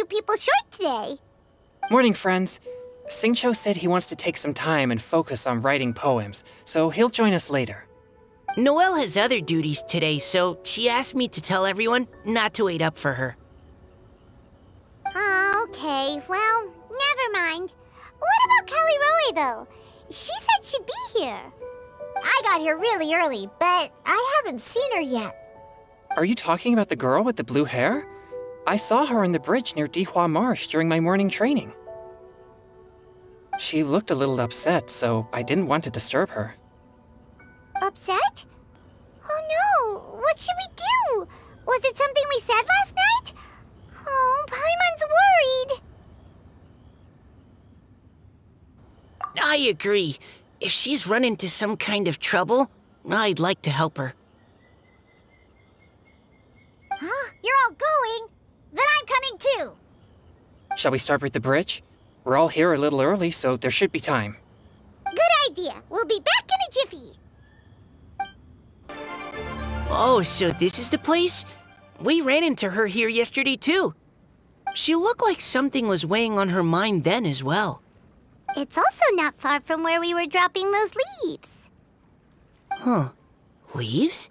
you people short today. Morning, friends. Singcho said he wants to take some time and focus on writing poems, so he'll join us later. Noelle has other duties today, so she asked me to tell everyone not to wait up for her. Oh, okay. Well, never mind. What about Kelly Roy, though? She said she'd be here. I got here really early, but I haven't seen her yet. Are you talking about the girl with the blue hair? I saw her on the bridge near Dihua Marsh during my morning training. She looked a little upset, so I didn't want to disturb her. Upset? Oh no! What should we do? Was it something we said last night? Oh, Paimon's worried. I agree. If she's run into some kind of trouble, I'd like to help her. Huh? You're all going? Then I'm coming too. Shall we start with the bridge? We're all here a little early, so there should be time. Good idea. We'll be back in a jiffy. Oh, so this is the place? We ran into her here yesterday too. She looked like something was weighing on her mind then as well. It's also not far from where we were dropping those leaves. Huh. Leaves?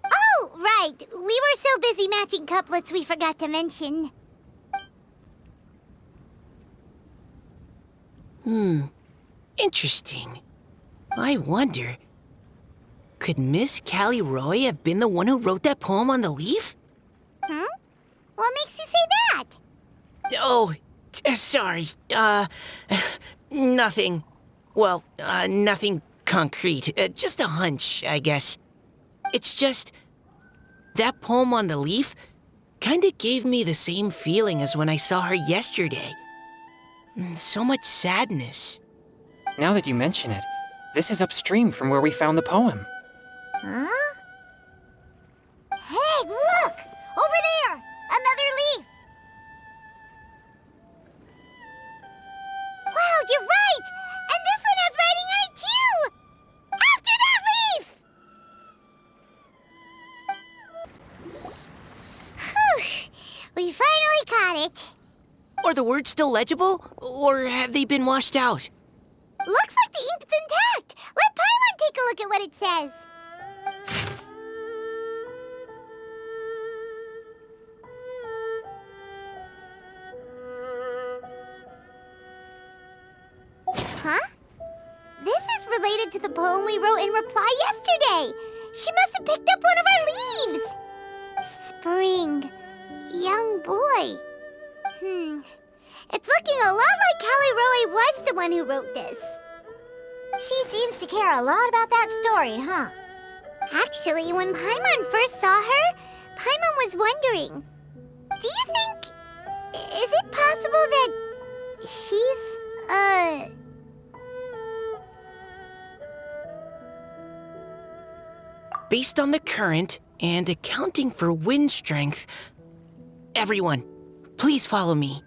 Oh, right. We were so busy matching couplets we forgot to mention. Interesting. I wonder, could Miss Callie Roy have been the one who wrote that poem on the leaf? What makes you say that? Oh, sorry. Nothing. Well, nothing concrete. Just a hunch, I guess. It's just, that poem on the leaf kinda gave me the same feeling as when I saw her yesterday. So much sadness. Now that you mention it, this is upstream from where we found the poem. Huh? Hey, look! Over there! Another leaf! Wow, you're right! And this one has writing on it too! After that leaf! Whew! We finally caught it. Are the words still legible, or have they been washed out? Looks like the ink's intact. Let Paimon take a look at what it says. Huh? This is related to the poem we wrote in reply yesterday. She must have picked up one of our leaves. Spring. Young boy. It's looking a lot like Callie Roy was the one who wrote this. She seems to care a lot about that story, huh? Actually, when Paimon first saw her, Paimon was wondering, do you think... is it possible that she's, Based on the current and accounting for wind strength, everyone, please follow me.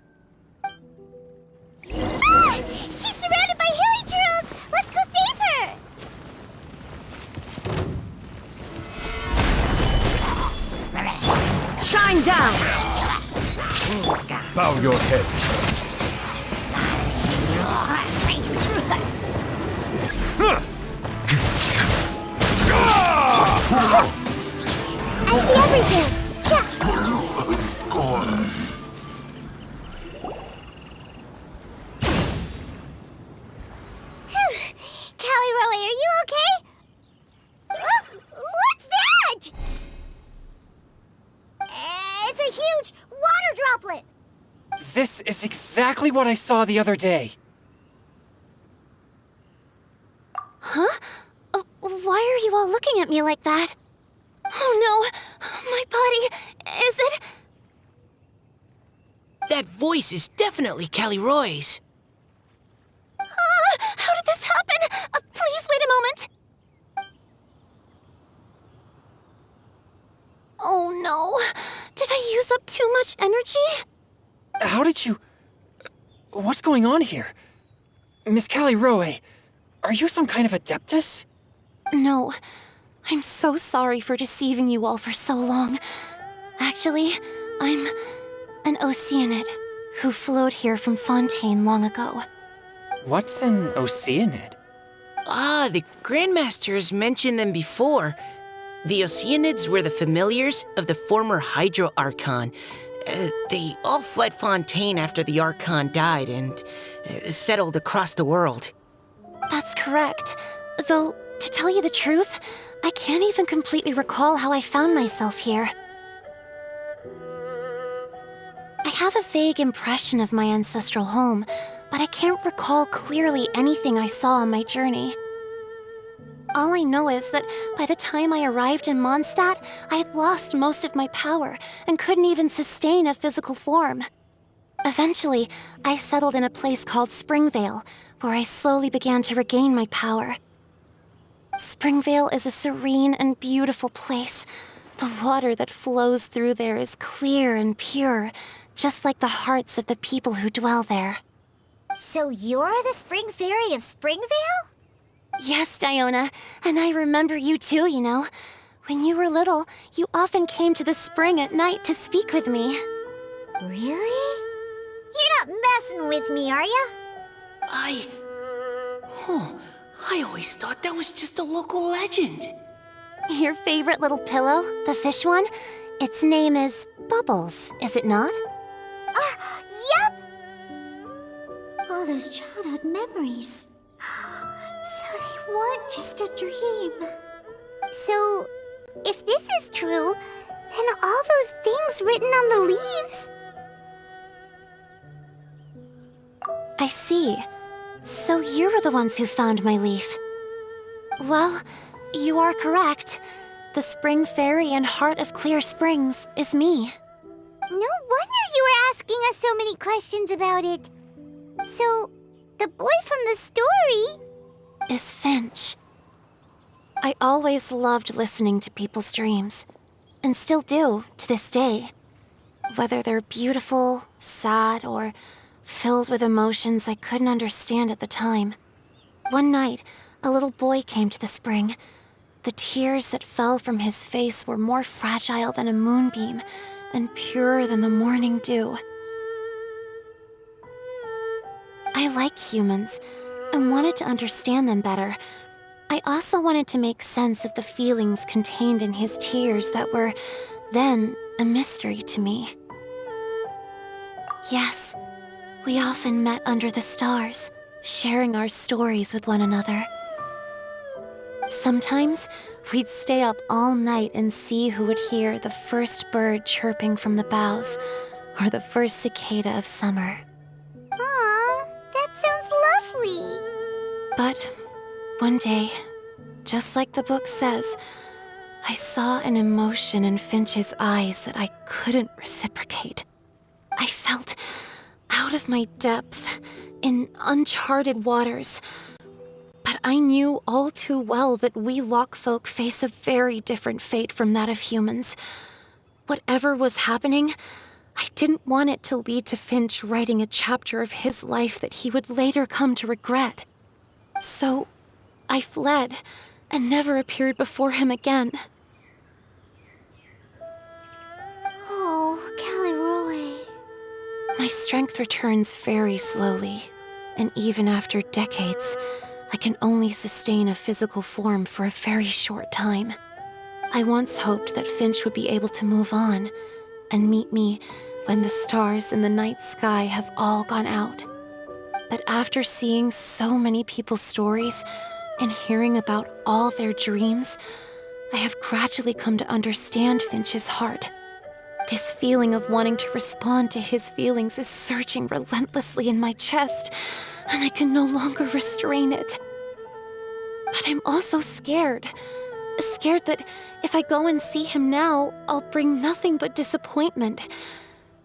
Ah! She's surrounded by hilly churls! Let's go save her! Shine down! Bow your head. I see everything! Yeah. Callie Roy, are you okay? What's that? It's a huge water droplet! This is exactly what I saw the other day. Huh? Why are you all looking at me like that? Oh no! My body... is it... That voice is definitely Callie Roy's. How did this happen? Please wait a moment. Oh no. Did I use up too much energy? How did you... What's going on here? Miss Callie Roy, are you some kind of adeptus? No. I'm so sorry for deceiving you all for so long. Actually, I'm an Oceanid. who flowed here from Fontaine long ago. What's an Oceanid? Ah, the Grandmaster has mentioned them before. The Oceanids were the familiars of the former Hydro Archon. They all fled Fontaine after the Archon died and settled across the world. That's correct. Though, to tell you the truth, I can't even completely recall how I found myself here. I have a vague impression of my ancestral home, but I can't recall clearly anything I saw on my journey. All I know is that by the time I arrived in Mondstadt, I had lost most of my power and couldn't even sustain a physical form. Eventually, I settled in a place called Springvale, where I slowly began to regain my power. Springvale is a serene and beautiful place. The water that flows through there is clear and pure, just like the hearts of the people who dwell there. So you're the Spring Fairy of Springvale? Yes, Diona, and I remember you too, you know. When you were little, you often came to the spring at night to speak with me. Really? You're not messing with me, are you? I always thought that was just a local legend. Your favorite little pillow, the fish one? Its name is Bubbles, is it not? Yep! All those childhood memories. So they weren't just a dream. So, if this is true, then all those things written on the leaves... I see. So you were the ones who found my leaf. Well, you are correct. The Spring Fairy and Heart of Clear Springs is me. No wonder you were asking us so many questions about it. So, the boy from the story... Is Finch. I always loved listening to people's dreams, and still do to this day. Whether they're beautiful, sad, or filled with emotions I couldn't understand at the time. One night, a little boy came to the spring. The tears that fell from his face were more fragile than a moonbeam and purer than the morning dew. I like humans and wanted to understand them better. I also wanted to make sense of the feelings contained in his tears that were, then, a mystery to me. Yes, we often met under the stars, sharing our stories with one another. Sometimes, we'd stay up all night and see who would hear the first bird chirping from the boughs, or the first cicada of summer. Aw, that sounds lovely. But one day, just like the book says, I saw an emotion in Finch's eyes that I couldn't reciprocate. I felt out of my depth, in uncharted waters. But I knew all too well that we Lockfolk face a very different fate from that of humans. Whatever was happening, I didn't want it to lead to Finch writing a chapter of his life that he would later come to regret. So, I fled, and never appeared before him again. Oh, Callie Roy. My strength returns very slowly, and even after decades, I can only sustain a physical form for a very short time. I once hoped that Finch would be able to move on, and meet me when the stars in the night sky have all gone out. But after seeing so many people's stories and hearing about all their dreams, I have gradually come to understand Finch's heart. This feeling of wanting to respond to his feelings is surging relentlessly in my chest, and I can no longer restrain it. But I'm also scared. Scared that if I go and see him now, I'll bring nothing but disappointment,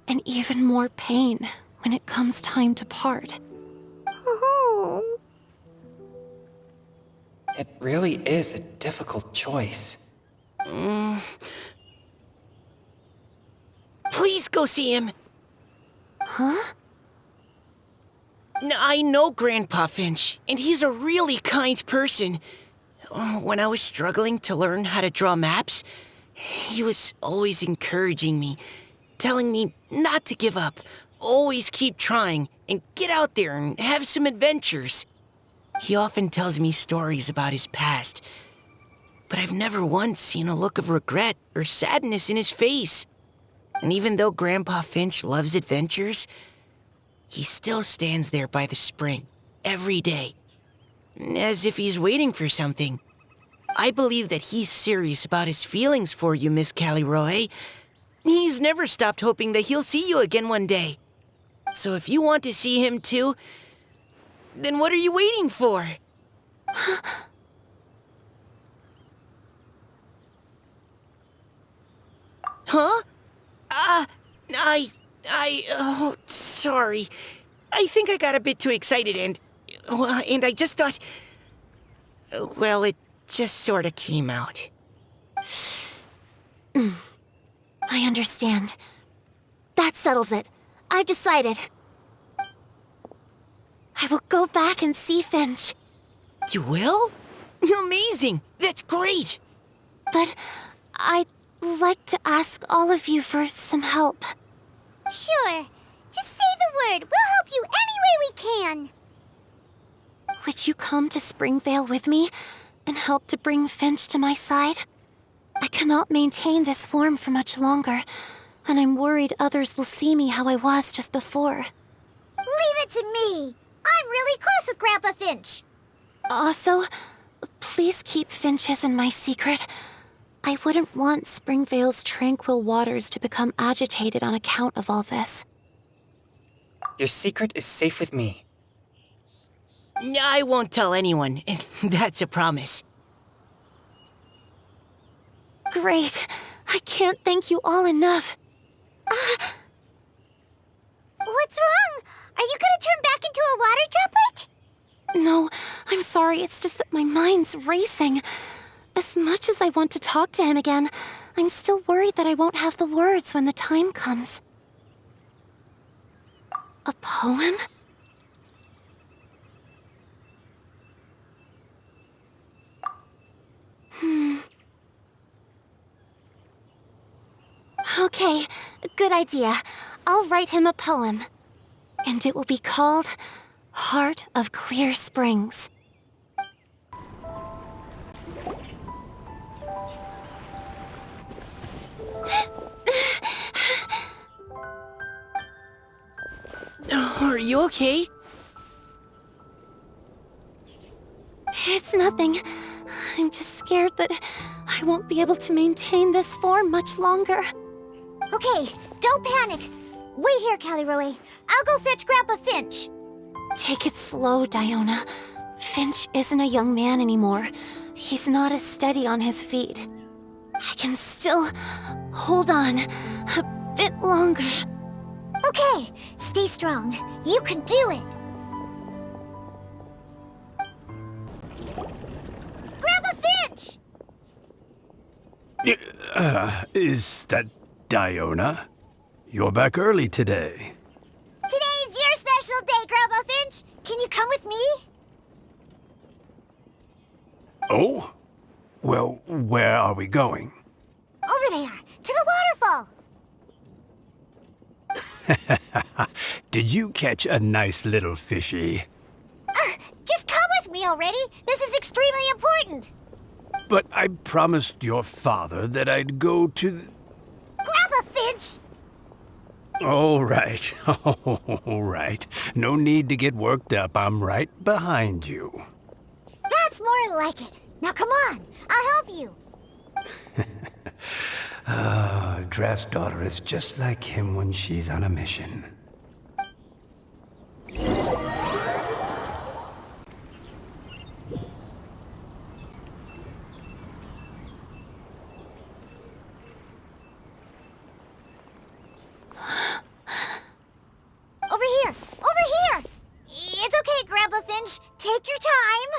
and even more pain when it comes time to part. Oh. It really is a difficult choice. Please go see him. Huh? I know Grandpa Finch, and he's a really kind person. When I was struggling to learn how to draw maps, he was always encouraging me, telling me not to give up, always keep trying and get out there and have some adventures. He often tells me stories about his past, but I've never once seen a look of regret or sadness in his face. And even though Grandpa Finch loves adventures, he still stands there by the spring every day, as if he's waiting for something. I believe that he's serious about his feelings for you, Miss Callie Roe. He's never stopped hoping that he'll see you again one day. So if you want to see him too, then what are you waiting for? Huh? Oh, sorry. I think I got a bit too excited and I just thought, well, it just sort of came out. I understand. That settles it. I've decided. I will go back and see Finch. You will? Amazing! That's great! But I'd like to ask all of you for some help. Sure. Just say the word. We'll help you any way we can. Would you come to Springvale with me and help to bring Finch to my side? I cannot maintain this form for much longer, and I'm worried others will see me how I was just before. Leave it to me. I'm really close with Grandpa Finch. Also, please keep Finch's in my secret. I wouldn't want Springvale's tranquil waters to become agitated on account of all this. Your secret is safe with me. I won't tell anyone. That's a promise. Great. I can't thank you all enough. What's wrong? Are you gonna turn back into a water droplet? No, I'm sorry. It's just that my mind's racing. As much as I want to talk to him again, I'm still worried that I won't have the words when the time comes. A poem? Okay, good idea. I'll write him a poem. And it will be called Heart of Clear Springs. Are you okay? It's nothing. I'm just scared that I won't be able to maintain this form much longer. Okay, don't panic. Wait here, Callie Roe. I'll go fetch Grandpa Finch. Take it slow, Diona. Finch isn't a young man anymore. He's not as steady on his feet. I can still hold on a bit longer. Okay, stay strong. You can do it. Grandpa Finch! Is that Diona? You're back early today. Today's your special day, Grandpa Finch. Can you come with me? Oh? Well, where are we going? Over there, to the waterfall. Did you catch a nice little fishy? Just come with me already. This is extremely important. But I promised your father that I'd go to the... Grandpa Finch! All right, all right. No need to get worked up. I'm right behind you. That's more like it. Now come on, I'll help you. Draft's daughter is just like him when she's on a mission. Over here! Over here! It's okay, Grandpa Finch. Take your time.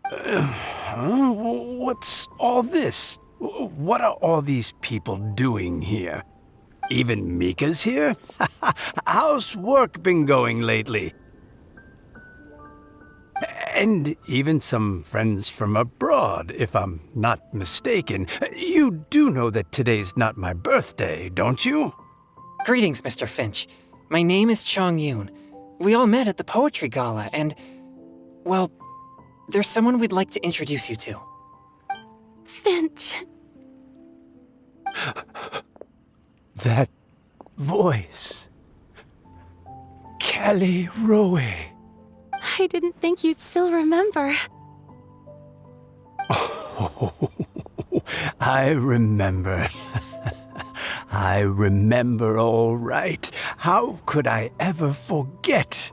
Huh? What's all this? What are all these people doing here? Even Mika's here? How's work been going lately? And even some friends from abroad, if I'm not mistaken. You do know that today's not my birthday, don't you? Greetings, Mr. Finch. My name is Chong Yoon. We all met at the poetry gala, and, well, there's someone we'd like to introduce you to. Finch. That voice. Callie Rowe. I didn't think you'd still remember. Oh, I remember. I remember all right. How could I ever forget?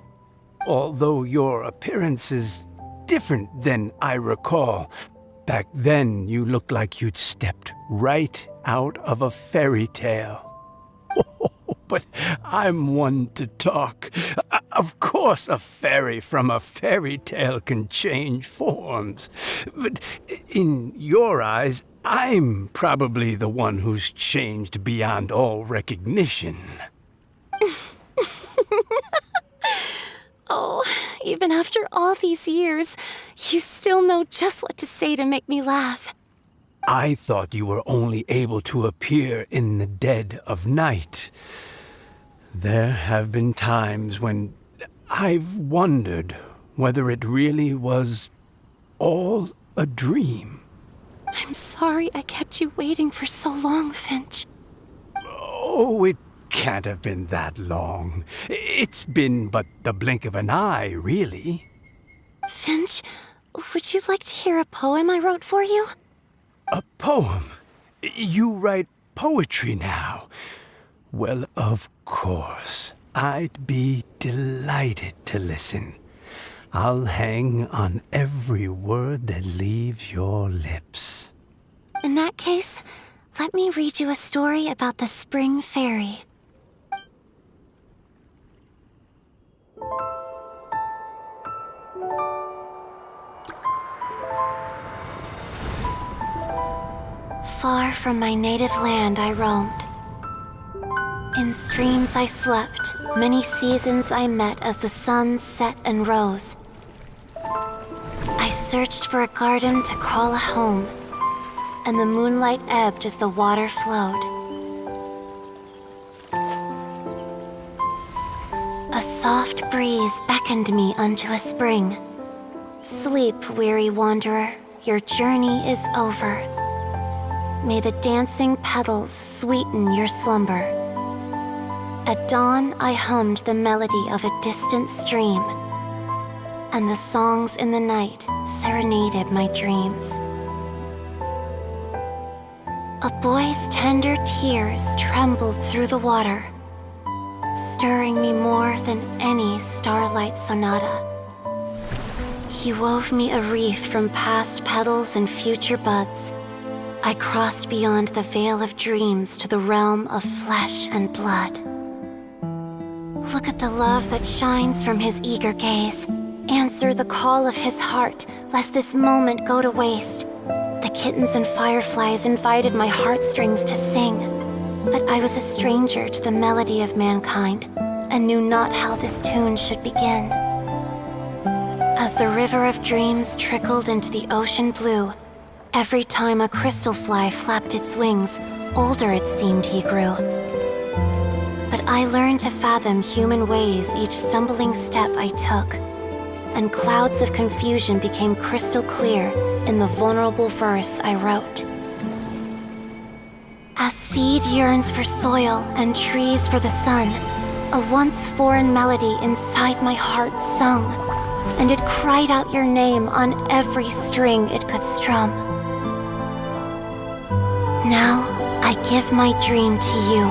Although your appearance is different than I recall. Back then, you looked like you'd stepped right out of a fairy tale. But I'm one to talk. Of course, a fairy from a fairy tale can change forms. But in your eyes, I'm probably the one who's changed beyond all recognition. Oh, even after all these years, you still know just what to say to make me laugh. I thought you were only able to appear in the dead of night. There have been times when I've wondered whether it really was all a dream. I'm sorry I kept you waiting for so long, Finch. Oh, it can't have been that long. It's been but the blink of an eye, really. Finch, would you like to hear a poem I wrote for you? A poem? You write poetry now? Well, of course. I'd be delighted to listen. I'll hang on every word that leaves your lips. In that case, let me read you a story about the Spring Fairy. Far from my native land I roamed. In streams I slept, many seasons I met as the sun set and rose. I searched for a garden to call a home, and the moonlight ebbed as the water flowed. A soft breeze beckoned me unto a spring. Sleep, weary wanderer, your journey is over. May the dancing petals sweeten your slumber. At dawn, I hummed the melody of a distant stream, and the songs in the night serenaded my dreams. A boy's tender tears trembled through the water, stirring me more than any starlight sonata. He wove me a wreath from past petals and future buds. I crossed beyond the veil of dreams to the realm of flesh and blood. Look at the love that shines from his eager gaze. Answer the call of his heart, lest this moment go to waste. The kittens and fireflies invited my heartstrings to sing, but I was a stranger to the melody of mankind, and knew not how this tune should begin. As the river of dreams trickled into the ocean blue, every time a crystal fly flapped its wings, older it seemed he grew. But I learned to fathom human ways each stumbling step I took, and clouds of confusion became crystal clear in the vulnerable verse I wrote. As seed yearns for soil and trees for the sun, a once foreign melody inside my heart sung, and it cried out your name on every string it could strum. Now I give my dream to you.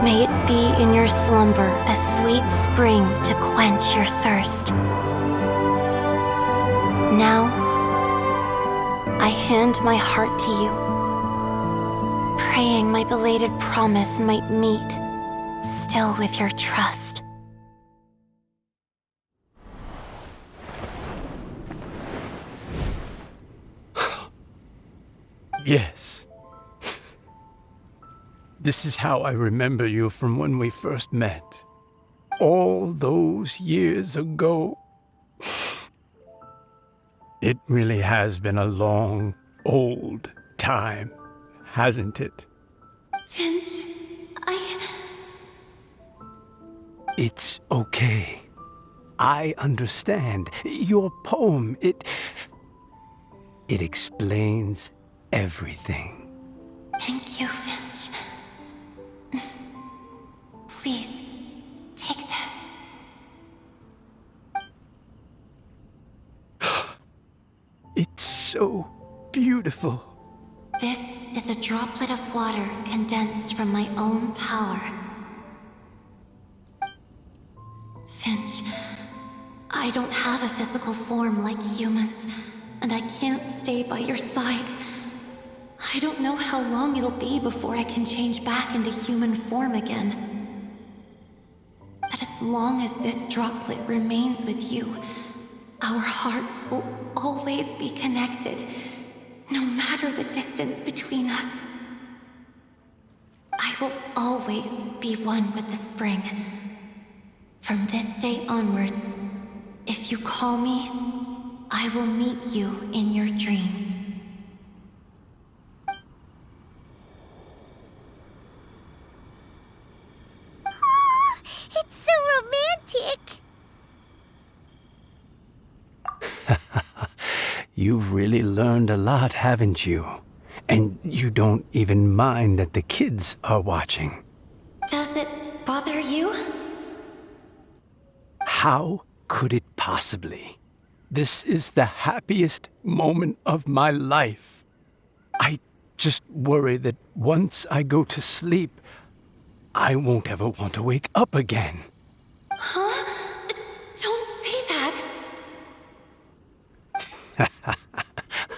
May it be in your slumber a sweet spring to quench your thirst. Now, I hand my heart to you, praying my belated promise might meet, still with your trust. Yes. This is how I remember you from when we first met. All those years ago. It really has been a long, old time, hasn't it? Finch, It's okay. I understand. Your poem, it explains everything. Thank you, Finch. Please, take this. It's so beautiful. This is a droplet of water condensed from my own power. Finch, I don't have a physical form like humans, and I can't stay by your side. I don't know how long it'll be before I can change back into human form again. But as long as this droplet remains with you, our hearts will always be connected, no matter the distance between us. I will always be one with the spring. From this day onwards, if you call me, I will meet you in your dreams. Oh, it's so romantic. You've really learned a lot, haven't you? And you don't even mind that the kids are watching. Does it bother you? How could it possibly? This is the happiest moment of my life. I just worry that once I go to sleep, I won't ever want to wake up again. Huh? Don't say that.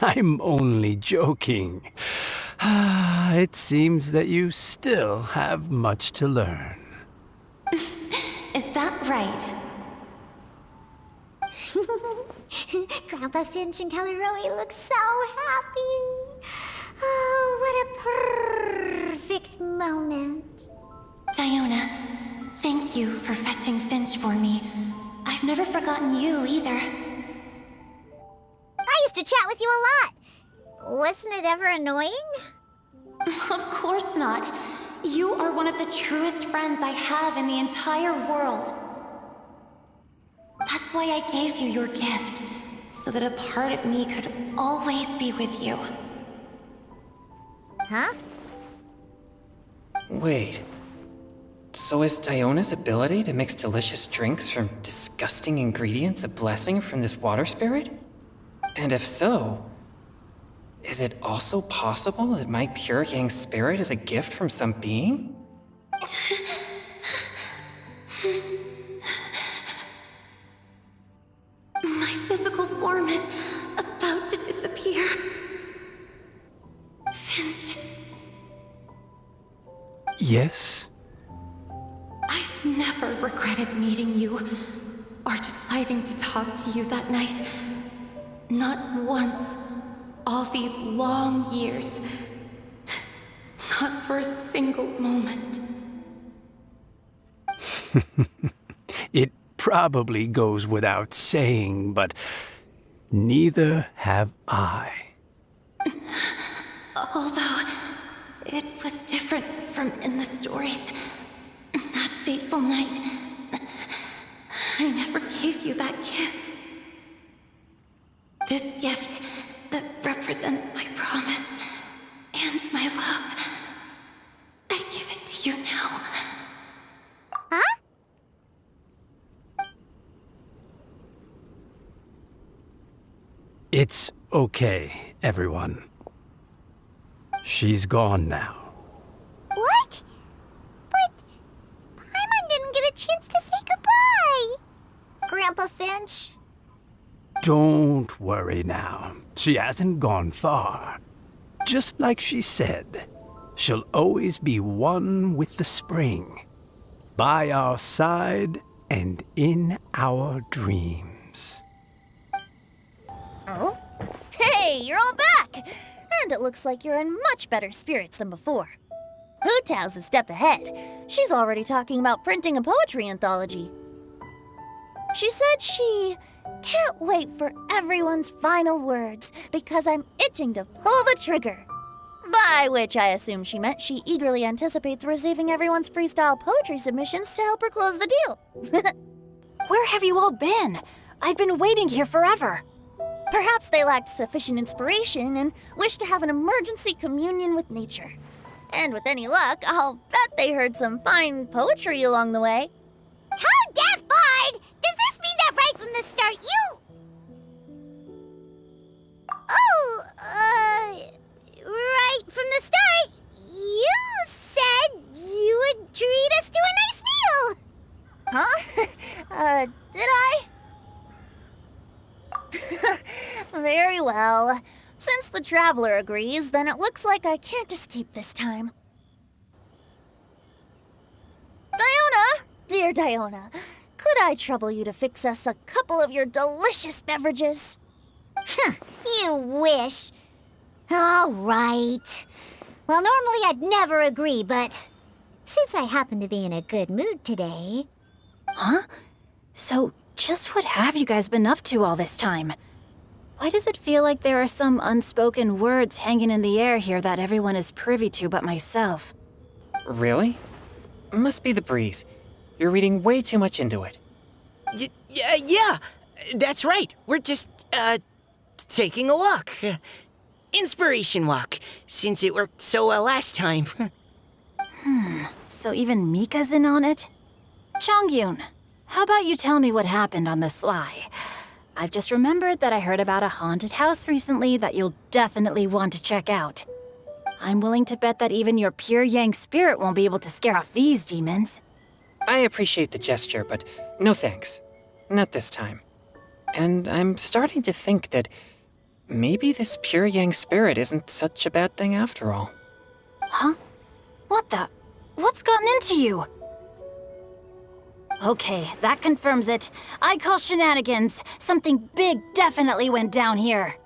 I'm only joking. It seems that you still have much to learn. Is that right? Grandpa Finch and Kelly Roe look so happy. Oh, what a perfect moment. Diona, thank you for fetching Finch for me. I've never forgotten you either. I used to chat with you a lot. Wasn't it ever annoying? Of course not. You are one of the truest friends I have in the entire world. That's why I gave you your gift, so that a part of me could always be with you. Huh? Wait. So is Diona's ability to mix delicious drinks from disgusting ingredients a blessing from this water spirit? And if so, is it also possible that my pure yang spirit is a gift from some being? My physical form is about to disappear. Finch, Yes? I've never regretted meeting you or deciding to talk to you that night. Not once. All these long years. Not for a single moment. It probably goes without saying, but neither have I. Although, it was different from in the stories. That fateful night, I never gave you that kiss. This gift that represents my promise and my love, I give it to you now. Huh? It's okay, everyone. She's gone now. What? But Paimon didn't get a chance to say goodbye. Grandpa Finch? Don't worry now. She hasn't gone far. Just like she said, she'll always be one with the spring. By our side and in our dreams. Oh? Hey, you're all back! And it looks like you're in much better spirits than before. Hu Tao's a step ahead. She's already talking about printing a poetry anthology. She said she can't wait for everyone's final words because I'm itching to pull the trigger. By which I assume she meant she eagerly anticipates receiving everyone's freestyle poetry submissions to help her close the deal. Where have you all been? I've been waiting here forever. Perhaps they lacked sufficient inspiration and wished to have an emergency communion with nature. And with any luck, I'll bet they heard some fine poetry along the way. Code Deaf Bard! Does this mean that right from the start you... Oh, right from the start, you said you would treat us to a nice meal! Huh? Did I? Very well. Since the traveler agrees, then it looks like I can't escape this time. Diona! Dear Diona, could I trouble you to fix us a couple of your delicious beverages? You wish. All right. Well, normally I'd never agree, but since I happen to be in a good mood today... Huh? So, just what have you guys been up to all this time? Why does it feel like there are some unspoken words hanging in the air here that everyone is privy to but myself? Really? Must be the breeze. You're reading way too much into it. Yeah, that's right. We're just, taking a walk. Inspiration walk, since it worked so well last time. So even Mika's in on it? Chongyun, how about you tell me what happened on the sly? I've just remembered that I heard about a haunted house recently that you'll definitely want to check out. I'm willing to bet that even your pure Yang spirit won't be able to scare off these demons. I appreciate the gesture, but no thanks. Not this time. And I'm starting to think that maybe this pure Yang spirit isn't such a bad thing after all. Huh? What the? What's gotten into you? Okay, that confirms it. I call shenanigans. Something big definitely went down here.